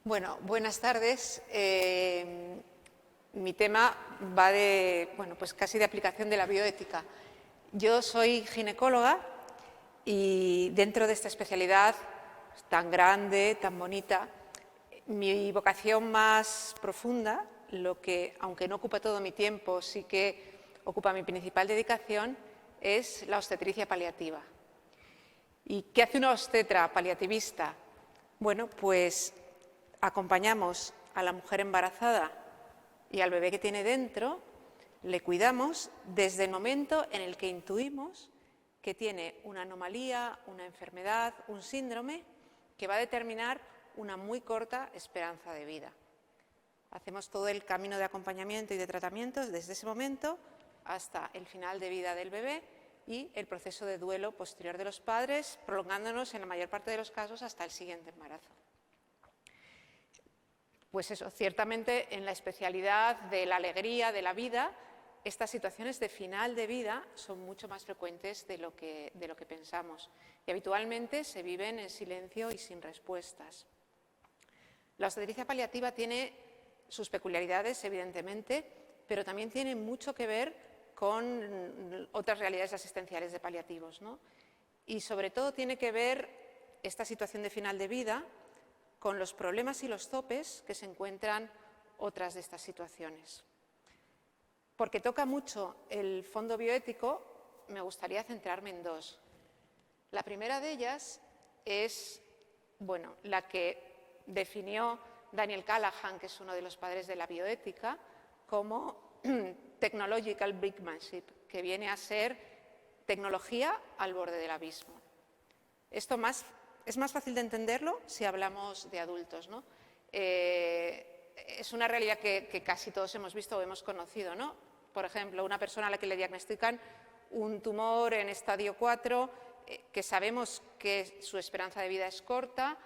Bueno, buenas tardes. Mi tema va pues casi de aplicación de la bioética. Yo soy ginecóloga y dentro de esta especialidad tan grande, tan bonita, mi vocación más profunda, aunque no ocupa todo mi tiempo, sí que ocupa mi principal dedicación, es la obstetricia paliativa. ¿Y qué hace una obstetra paliativista? Bueno, pues acompañamos a la mujer embarazada y al bebé que tiene dentro, le cuidamos desde el momento en el que intuimos que tiene una anomalía, una enfermedad, un síndrome que va a determinar una muy corta esperanza de vida. Hacemos todo el camino de acompañamiento y de tratamiento desde ese momento hasta el final de vida del bebé y el proceso de duelo posterior de los padres, prolongándonos en la mayor parte de los casos hasta el siguiente embarazo. Pues eso, ciertamente en la especialidad de la alegría, de la vida, estas situaciones de final de vida son mucho más frecuentes de lo que pensamos y habitualmente se viven en silencio y sin respuestas. La obstetricia paliativa tiene sus peculiaridades, evidentemente, pero también tiene mucho que ver con otras realidades asistenciales de paliativos, ¿no? Y sobre todo tiene que ver esta situación de final de vida con los problemas y los topes que se encuentran otras de estas situaciones. Porque toca mucho el fondo bioético, me gustaría centrarme en dos. La primera de ellas es, la que definió Daniel Callahan, que es uno de los padres de la bioética, como technological brinkmanship, que viene a ser tecnología al borde del abismo. Esto es más fácil de entenderlo si hablamos de adultos, ¿no? Es una realidad que casi todos hemos visto o hemos conocido, ¿no? Por ejemplo, una persona a la que le diagnostican un tumor en estadio 4, que sabemos que su esperanza de vida es corta,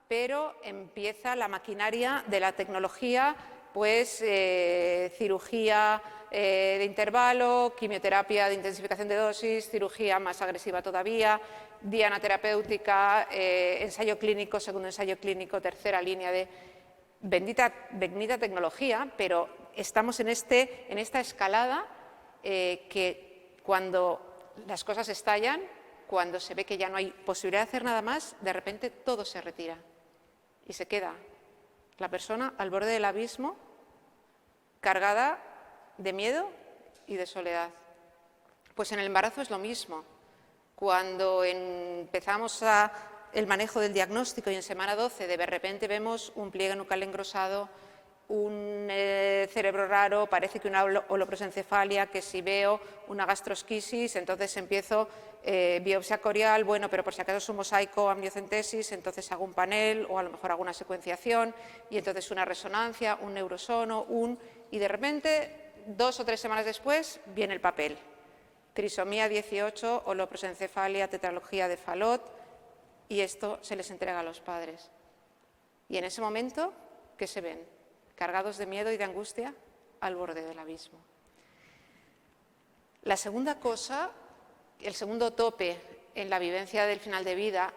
pero empieza la maquinaria de la tecnología, pues cirugía de intervalo, quimioterapia de intensificación de dosis, cirugía más agresiva todavía, diana terapéutica, ensayo clínico, segundo ensayo clínico, tercera línea de bendita tecnología, pero estamos en esta escalada que cuando las cosas estallan, cuando se ve que ya no hay posibilidad de hacer nada más, de repente todo se retira y se queda la persona al borde del abismo, cargada de miedo y de soledad. Pues en el embarazo es lo mismo. Cuando empezamos el manejo del diagnóstico y en semana 12 de repente vemos un pliegue nucal engrosado, un cerebro raro, parece que una holoprosencefalia, que si veo una gastrosquisis, entonces empiezo biopsia corial, pero por si acaso es un mosaico, amniocentesis, entonces hago un panel o a lo mejor hago una secuenciación y entonces una resonancia, un neurosono, y de repente 2 o 3 semanas después viene el papel. Trisomía 18, holoprosencefalia, tetralogía de Fallot, y esto se les entrega a los padres. Y en ese momento, ¿qué se ven? Cargados de miedo y de angustia al borde del abismo. La segunda cosa, el segundo tope en la vivencia del final de vida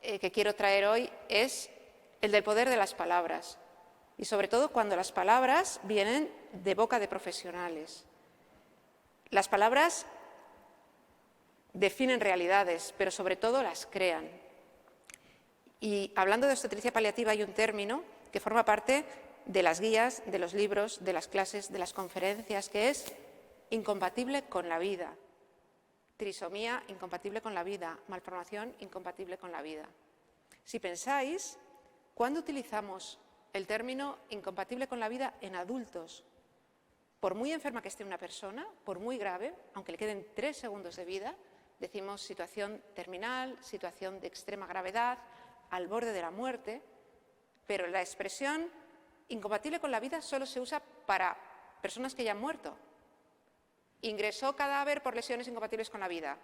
que quiero traer hoy es el del poder de las palabras. Y sobre todo cuando las palabras vienen de boca de profesionales. Las palabras definen realidades, pero sobre todo las crean. Y hablando de obstetricia paliativa hay un término que forma parte de las guías, de los libros, de las clases, de las conferencias, que es incompatible con la vida. Trisomía, incompatible con la vida. Malformación, incompatible con la vida. Si pensáis, ¿cuándo utilizamos el término incompatible con la vida en adultos? Por muy enferma que esté una persona, por muy grave, aunque le queden 3 segundos de vida, decimos situación terminal, situación de extrema gravedad, al borde de la muerte, pero la expresión incompatible con la vida solo se usa para personas que ya han muerto. Ingresó cadáver por lesiones incompatibles con la vida.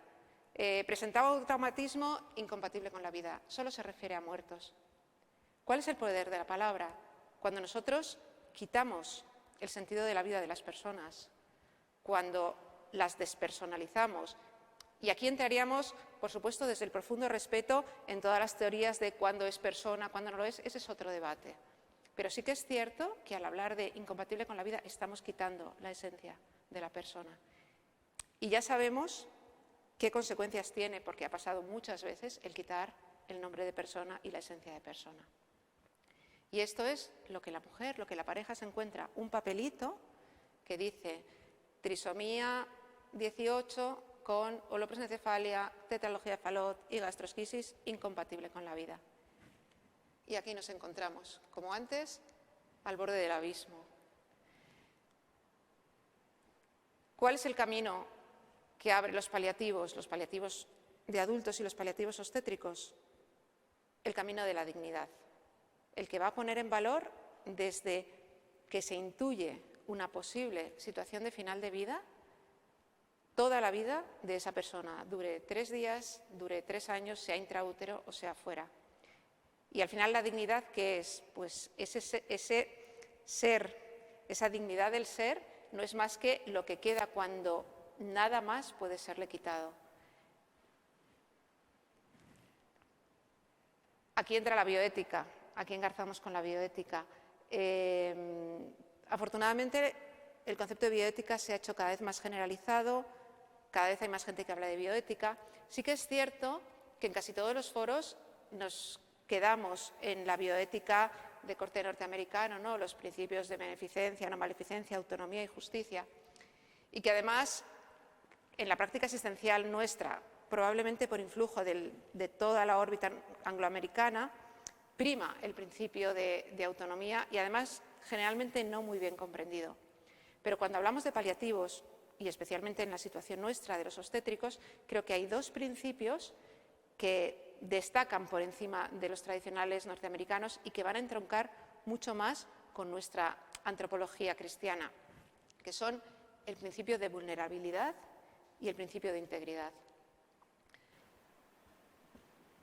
Presentaba un traumatismo incompatible con la vida. Solo se refiere a muertos. ¿Cuál es el poder de la palabra? Cuando nosotros quitamos el sentido de la vida de las personas, cuando las despersonalizamos. Y aquí entraríamos, por supuesto, desde el profundo respeto en todas las teorías de cuándo es persona, cuándo no lo es. Ese es otro debate. Pero sí que es cierto que al hablar de incompatible con la vida estamos quitando la esencia de la persona. Y ya sabemos qué consecuencias tiene, porque ha pasado muchas veces, el quitar el nombre de persona y la esencia de persona. Y esto es lo que la mujer, lo que la pareja se encuentra, un papelito que dice trisomía 18 con holoprosencefalia, tetralogía de Fallot y gastrosquisis incompatible con la vida. Y aquí nos encontramos, como antes, al borde del abismo. ¿Cuál es el camino que abre los paliativos de adultos y los paliativos obstétricos? El camino de la dignidad, el que va a poner en valor desde que se intuye una posible situación de final de vida, toda la vida de esa persona, dure 3 días, dure 3 años, sea intraútero o sea fuera. Y al final la dignidad, ¿qué es? Pues ese ser, esa dignidad del ser no es más que lo que queda cuando nada más puede serle quitado. Aquí entra la bioética, aquí engarzamos con la bioética. Afortunadamente el concepto de bioética se ha hecho cada vez más generalizado, cada vez hay más gente que habla de bioética. Sí que es cierto que en casi todos los foros nos quedamos en la bioética de corte norteamericano, ¿no? Los principios de beneficencia, no maleficencia, autonomía y justicia. Y que además, en la práctica asistencial nuestra, probablemente por influjo de toda la órbita angloamericana, prima el principio de autonomía y además generalmente no muy bien comprendido. Pero cuando hablamos de paliativos, y especialmente en la situación nuestra de los obstétricos, creo que hay 2 principios que destacan por encima de los tradicionales norteamericanos y que van a entroncar mucho más con nuestra antropología cristiana, que son el principio de vulnerabilidad y el principio de integridad.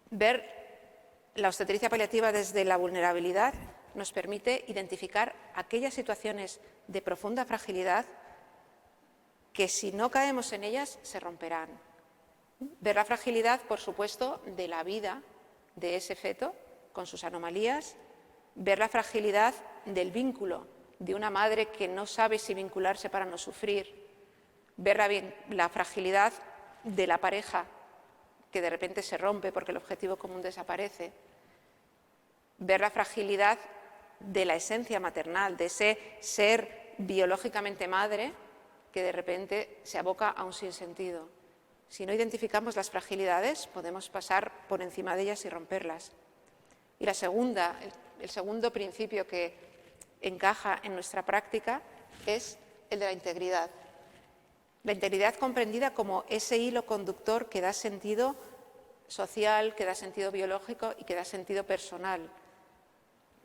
Ver la obstetricia paliativa desde la vulnerabilidad nos permite identificar aquellas situaciones de profunda fragilidad que si no caemos en ellas se romperán. Ver la fragilidad, por supuesto, de la vida de ese feto con sus anomalías, ver la fragilidad del vínculo de una madre que no sabe si vincularse para no sufrir, ver la fragilidad de la pareja que de repente se rompe porque el objetivo común desaparece, ver la fragilidad de la esencia maternal, de ese ser biológicamente madre que de repente se aboca a un sinsentido. Si no identificamos las fragilidades, podemos pasar por encima de ellas y romperlas. Y el segundo principio que encaja en nuestra práctica es el de la integridad. La integridad comprendida como ese hilo conductor que da sentido social, que da sentido biológico y que da sentido personal.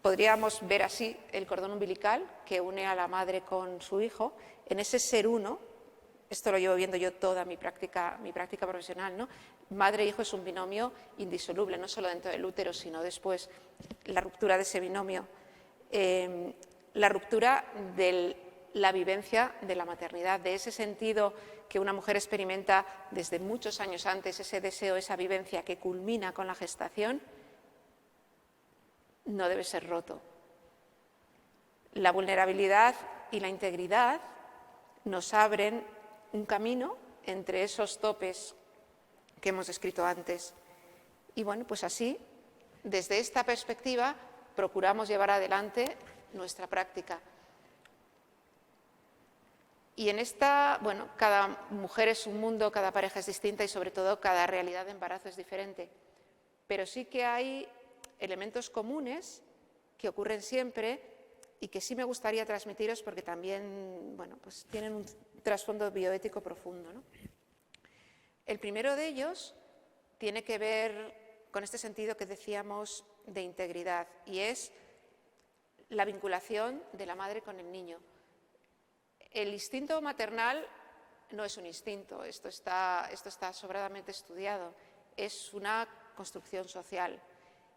Podríamos ver así el cordón umbilical que une a la madre con su hijo, en ese ser uno. Esto lo llevo viendo yo toda mi práctica profesional, ¿no? Madre e hijo es un binomio indisoluble, no solo dentro del útero, sino después. La ruptura de ese binomio, la ruptura de la vivencia de la maternidad, de ese sentido que una mujer experimenta desde muchos años antes, ese deseo, esa vivencia que culmina con la gestación, no debe ser roto. La vulnerabilidad y la integridad nos abren un camino entre esos topes que hemos descrito antes. Y bueno, pues así, desde esta perspectiva, procuramos llevar adelante nuestra práctica. Y en esta, bueno, cada mujer es un mundo, cada pareja es distinta y sobre todo cada realidad de embarazo es diferente. Pero sí que hay elementos comunes que ocurren siempre y que sí me gustaría transmitiros porque también, bueno, pues tienen un trasfondo bioético profundo, ¿no? El primero de ellos tiene que ver con este sentido que decíamos de integridad y es la vinculación de la madre con el niño. El instinto maternal no es un instinto, esto está sobradamente estudiado, es una construcción social,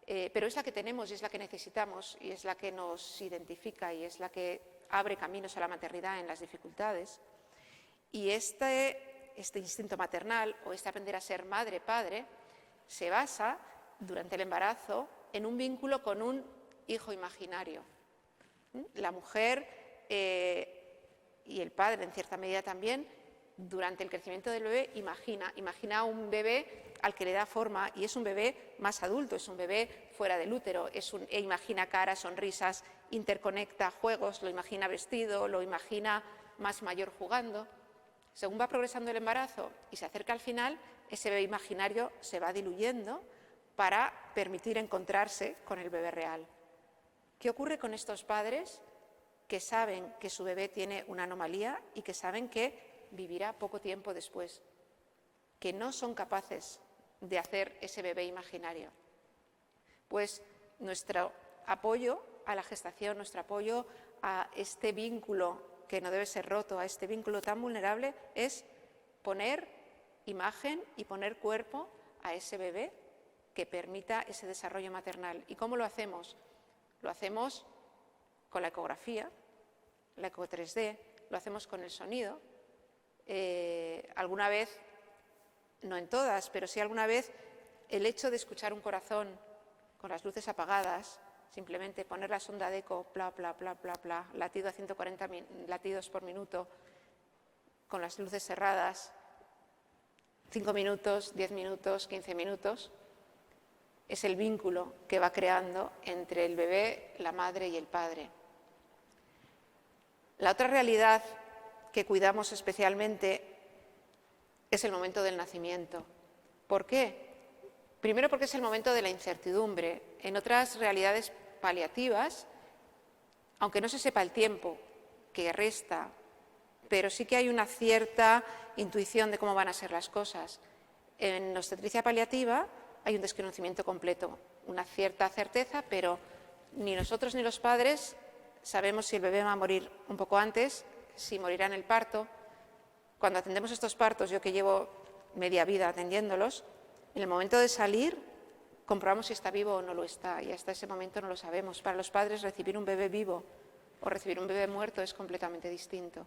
pero es la que tenemos y es la que necesitamos y es la que nos identifica y es la que abre caminos a la maternidad en las dificultades. Y este instinto maternal o este aprender a ser madre-padre se basa durante el embarazo en un vínculo con un hijo imaginario. La mujer y el padre, en cierta medida también, durante el crecimiento del bebé, imagina a un bebé al que le da forma, y es un bebé más adulto, es un bebé fuera del útero, imagina caras, sonrisas, interconecta juegos, lo imagina vestido, lo imagina más mayor jugando. Según va progresando el embarazo y se acerca al final, ese bebé imaginario se va diluyendo para permitir encontrarse con el bebé real. ¿Qué ocurre con estos padres que saben que su bebé tiene una anomalía y que saben que vivirá poco tiempo después? Que no son capaces de hacer ese bebé imaginario. Pues nuestro apoyo a la gestación, nuestro apoyo a este vínculo que no debe ser roto, a este vínculo tan vulnerable, es poner imagen y poner cuerpo a ese bebé que permita ese desarrollo maternal. ¿Y cómo lo hacemos? Lo hacemos con la ecografía, la eco 3D, lo hacemos con el sonido. Alguna vez, no en todas, pero sí alguna vez, el hecho de escuchar un corazón con las luces apagadas, simplemente poner la sonda de eco, bla, bla, bla, bla, bla, latido a 140 latidos por minuto, con las luces cerradas, 5 minutos, 10 minutos, 15 minutos, es el vínculo que va creando entre el bebé, la madre y el padre. La otra realidad que cuidamos especialmente es el momento del nacimiento. ¿Por qué? Primero porque es el momento de la incertidumbre. En otras realidades paliativas, aunque no se sepa el tiempo que resta, pero sí que hay una cierta intuición de cómo van a ser las cosas. En obstetricia paliativa hay un desconocimiento completo, una cierta certeza, pero ni nosotros ni los padres sabemos si el bebé va a morir un poco antes, si morirá en el parto. Cuando atendemos estos partos, yo que llevo media vida atendiéndolos, en el momento de salir comprobamos si está vivo o no lo está, y hasta ese momento no lo sabemos. Para los padres, recibir un bebé vivo o recibir un bebé muerto es completamente distinto.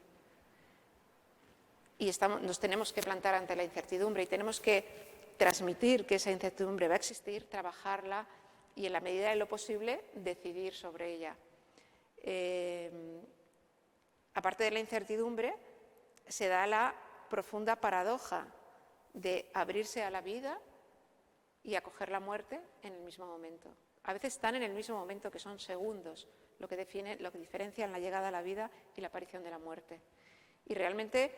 Y nos tenemos que plantar ante la incertidumbre y tenemos que transmitir que esa incertidumbre va a existir, trabajarla y, en la medida de lo posible, decidir sobre ella. Aparte de la incertidumbre, se da la profunda paradoja de abrirse a la vida y acoger la muerte en el mismo momento. A veces están en el mismo momento, que son segundos, lo que diferencian la llegada a la vida y la aparición de la muerte. Y realmente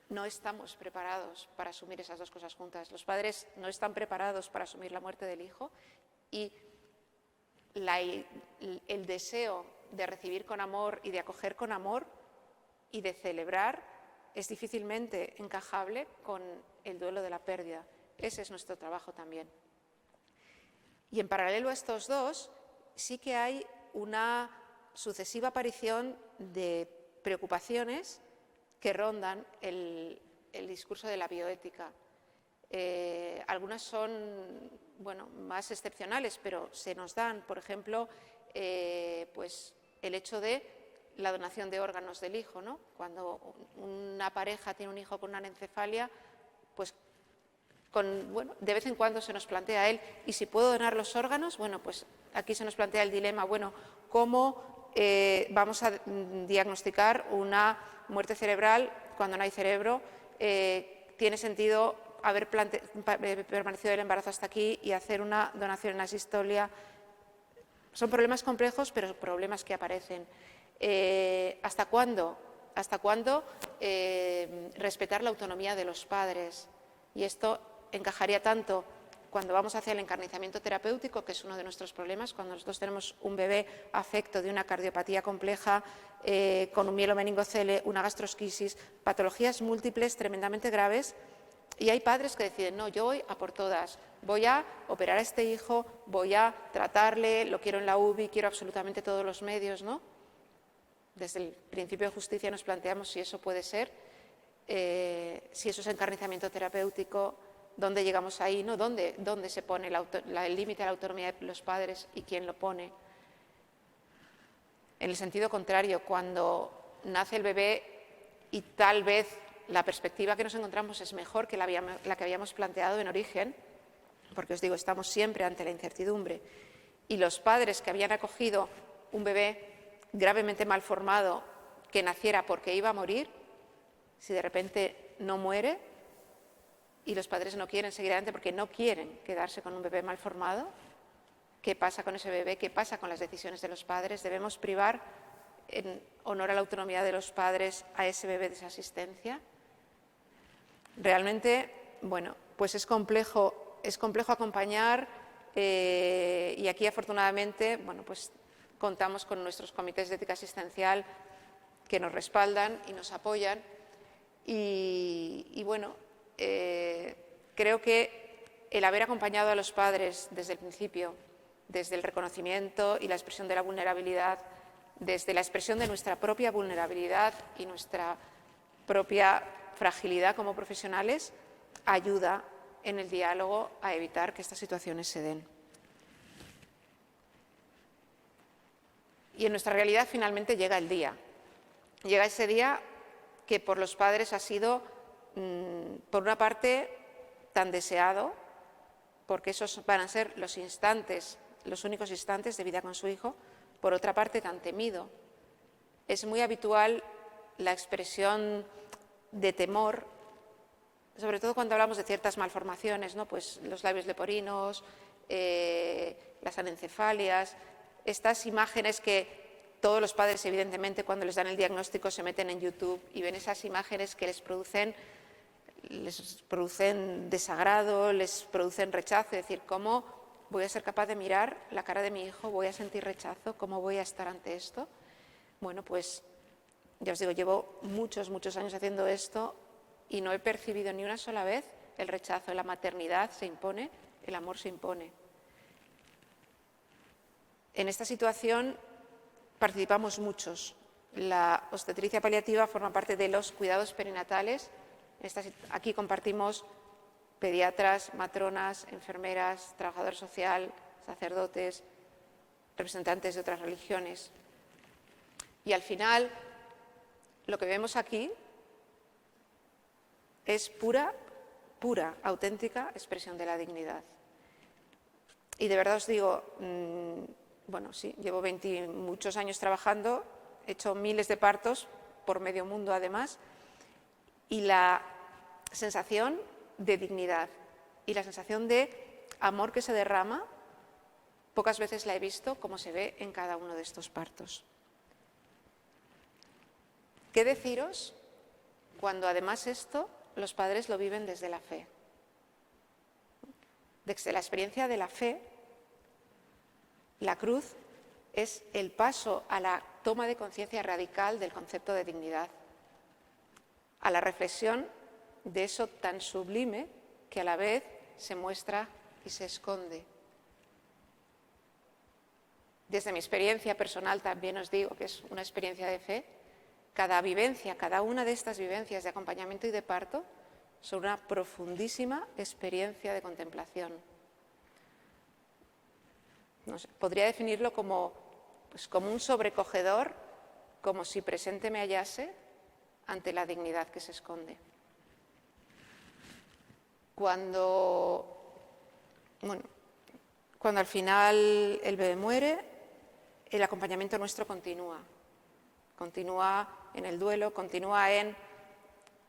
no estamos preparados para asumir esas dos cosas juntas. Los padres no están preparados para asumir la muerte del hijo, y el deseo de recibir con amor y de acoger con amor y de celebrar es difícilmente encajable con el duelo de la pérdida. Ese es nuestro trabajo también. Y en paralelo a estos dos, sí que hay una sucesiva aparición de preocupaciones que rondan el discurso de la bioética. Algunas son, más excepcionales, pero se nos dan. Por ejemplo, pues el hecho de la donación de órganos del hijo, ¿no? Cuando una pareja tiene un hijo con una anencefalia, pues de vez en cuando se nos plantea a él, ¿y si puedo donar los órganos? Bueno, pues aquí se nos plantea el dilema, ¿cómo vamos a diagnosticar una muerte cerebral cuando no hay cerebro? ¿Tiene sentido haber permanecido el embarazo hasta aquí y hacer una donación en asistolia? Son problemas complejos, pero problemas que aparecen. ¿Hasta cuándo? ¿Hasta cuándo respetar la autonomía de los padres? Y esto encajaría tanto cuando vamos hacia el encarnizamiento terapéutico, que es uno de nuestros problemas, cuando nosotros tenemos un bebé afecto de una cardiopatía compleja, con un mielomeningocele, una gastrosquisis, patologías múltiples tremendamente graves, y hay padres que deciden, no, yo voy a por todas, voy a operar a este hijo, voy a tratarle, lo quiero en la UBI, quiero absolutamente todos los medios, ¿no? Desde el principio de justicia nos planteamos si eso puede ser, si eso es encarnizamiento terapéutico, ¿dónde llegamos ahí? ¿No? ¿Dónde se pone el límite a la autonomía de los padres y quién lo pone? En el sentido contrario, cuando nace el bebé y tal vez la perspectiva que nos encontramos es mejor que la que habíamos planteado en origen, porque os digo, estamos siempre ante la incertidumbre, y los padres que habían acogido un bebé gravemente malformado que naciera porque iba a morir, si de repente no muere y los padres no quieren seguir adelante porque no quieren quedarse con un bebé malformado, ¿qué pasa con ese bebé? ¿Qué pasa con las decisiones de los padres? ¿Debemos privar en honor a la autonomía de los padres a ese bebé de esa asistencia? Realmente, bueno, pues es complejo acompañar y aquí afortunadamente, bueno, pues contamos con nuestros comités de ética asistencial que nos respaldan y nos apoyan y bueno, creo que el haber acompañado a los padres desde el principio, desde el reconocimiento y la expresión de la vulnerabilidad, desde la expresión de nuestra propia vulnerabilidad y nuestra propia fragilidad como profesionales, ayuda en el diálogo a evitar que estas situaciones se den. Y en nuestra realidad finalmente llega el día. Llega ese día que por los padres ha sido, por una parte, tan deseado, porque esos van a ser los instantes, los únicos instantes de vida con su hijo, por otra parte, tan temido. Es muy habitual la expresión de temor, sobre todo cuando hablamos de ciertas malformaciones, ¿no? Pues los labios leporinos, las anencefalias, estas imágenes que todos los padres, evidentemente, cuando les dan el diagnóstico se meten en YouTube y ven esas imágenes que les producen desagrado, les producen rechazo, es decir, ¿cómo voy a ser capaz de mirar la cara de mi hijo? ¿Voy a sentir rechazo? ¿Cómo voy a estar ante esto? Bueno, pues ya os digo, llevo muchos años haciendo esto y no he percibido ni una sola vez el rechazo. La maternidad se impone, el amor se impone. En esta situación participamos muchos. La obstetricia paliativa forma parte de los cuidados perinatales. Aquí compartimos pediatras, matronas, enfermeras, trabajador social, sacerdotes, representantes de otras religiones. Y al final, lo que vemos aquí es pura, auténtica expresión de la dignidad. Y de verdad os digo, bueno, sí, llevo muchos años trabajando, he hecho miles de partos por medio mundo además, y la sensación de dignidad y la sensación de amor que se derrama, pocas veces la he visto como se ve en cada uno de estos partos. ¿Qué deciros cuando además esto los padres lo viven desde la fe? Desde la experiencia de la fe, la cruz es el paso a la toma de conciencia radical del concepto de dignidad, a la reflexión de eso tan sublime que a la vez se muestra y se esconde. Desde mi experiencia personal también os digo que es una experiencia de fe. Cada vivencia, cada una de estas vivencias de acompañamiento y de parto son una profundísima experiencia de contemplación. No sé, podría definirlo como un sobrecogedor, como si presente me hallase ante la dignidad que se esconde. Cuando al final el bebé muere, el acompañamiento nuestro continúa. Continúa en el duelo, continúa en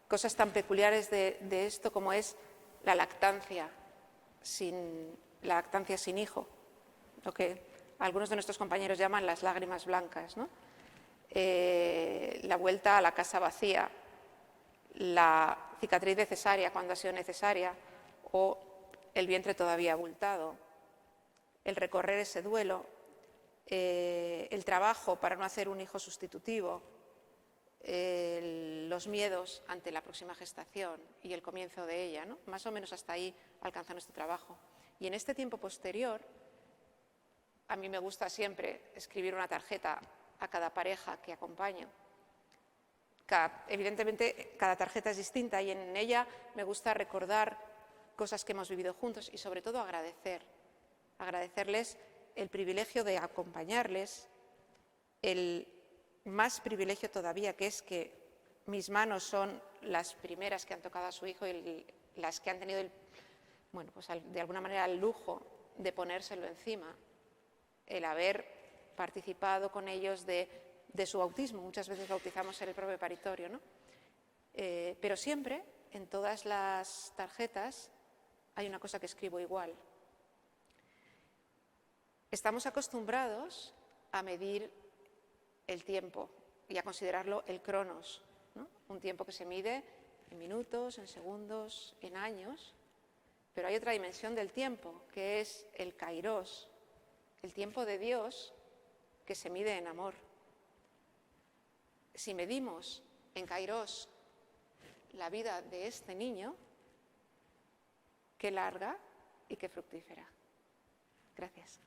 cosas tan peculiares de esto como es la lactancia sin hijo, lo que algunos de nuestros compañeros llaman las lágrimas blancas, ¿no? La vuelta a la casa vacía, la cicatriz de cesárea cuando ha sido necesaria o el vientre todavía abultado, el recorrer ese duelo, el trabajo para no hacer un hijo sustitutivo, los miedos ante la próxima gestación y el comienzo de ella, ¿no? Más o menos hasta ahí alcanza nuestro trabajo. Y en este tiempo posterior, a mí me gusta siempre escribir una tarjeta a cada pareja que acompaño. Evidentemente, cada tarjeta es distinta y en ella me gusta recordar cosas que hemos vivido juntos y sobre todo agradecerles el privilegio de acompañarles, el más privilegio todavía que es que mis manos son las primeras que han tocado a su hijo y las que han tenido de alguna manera el lujo de ponérselo encima, el haber participado con ellos de de su bautismo. Muchas veces bautizamos en el propio paritorio, ¿no? Pero siempre, en todas las tarjetas, hay una cosa que escribo igual. Estamos acostumbrados a medir el tiempo y a considerarlo el cronos, ¿no? Un tiempo que se mide en minutos, en segundos, en años, pero hay otra dimensión del tiempo, que es el kairos, el tiempo de Dios que se mide en amor. Si medimos en kairos la vida de este niño, qué larga y qué fructífera. Gracias.